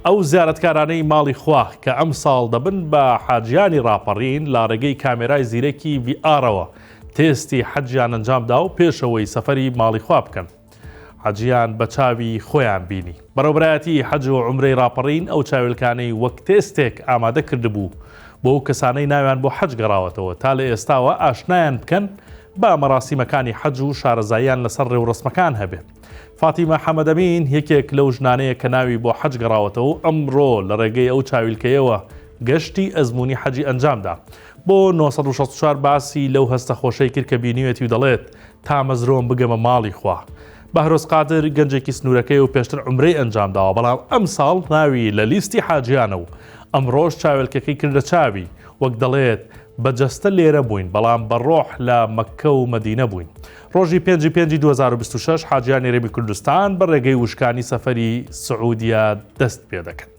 ئەو زیارەتکارانەی ماڵی خوا کە ئەم ساڵ دەبن بە حاجیانی ڕاپەڕین لە ڕێگەی کامێرای زیرەکی VRەوە تێستی حەجیان ئەنجامدا و پێشەوەی سەفەری ماڵی خوا بکەن. حەجیان بە چاوی خۆیان بینی. بەڕێوەبەرایەتی حەج و عومرەی ڕاپەڕین ئەو چاویلکانەی وەک تێستێک ئامادە کردبوو بۆ ئەو کەسانەی ناویان بۆ حەج گەڕاوەتەوە تا لە ئێستاوە ئاشنایان بکەن با مەراسیمەکانی حەج و شارەزاییان لەسەر ڕێوڕسمەکان هەبێت. فاتیمە حەمەدەمین یەکێک لەو ژنانەیە کە ناوی بۆ حەج گەڕاوەتەوە و ئەمڕۆ لە ڕێگەی ئەو چاویلکەیەوە گەشتی ئەزموونی حەجی ئەنجامدا. بۆ 964 باسی لەو هەستە خۆشەی کرد کە بینیوێتی و دەڵێت تا مەزرۆم بگەمە ماڵی خوا. بەهرۆز قادر گەنجێکی سنوورەکەی و پێشتر عومرەی ئەنجامداوە، بەڵام ئەم ساڵ ناوی لە لیستی حاجیانە و ئەمڕۆژ چاویلکەکەی کردە چاوی، وەک دەڵێت بەجەستە لێرە بووین بەڵام بەڕۆح لە مەککە و مەدینە بووین. ڕۆژی 5/5/2026 حاجیانی هەرێمی کوردستان بە ڕێگەی وشکانی سەفەری سعودیا دەست پێ دەکەن.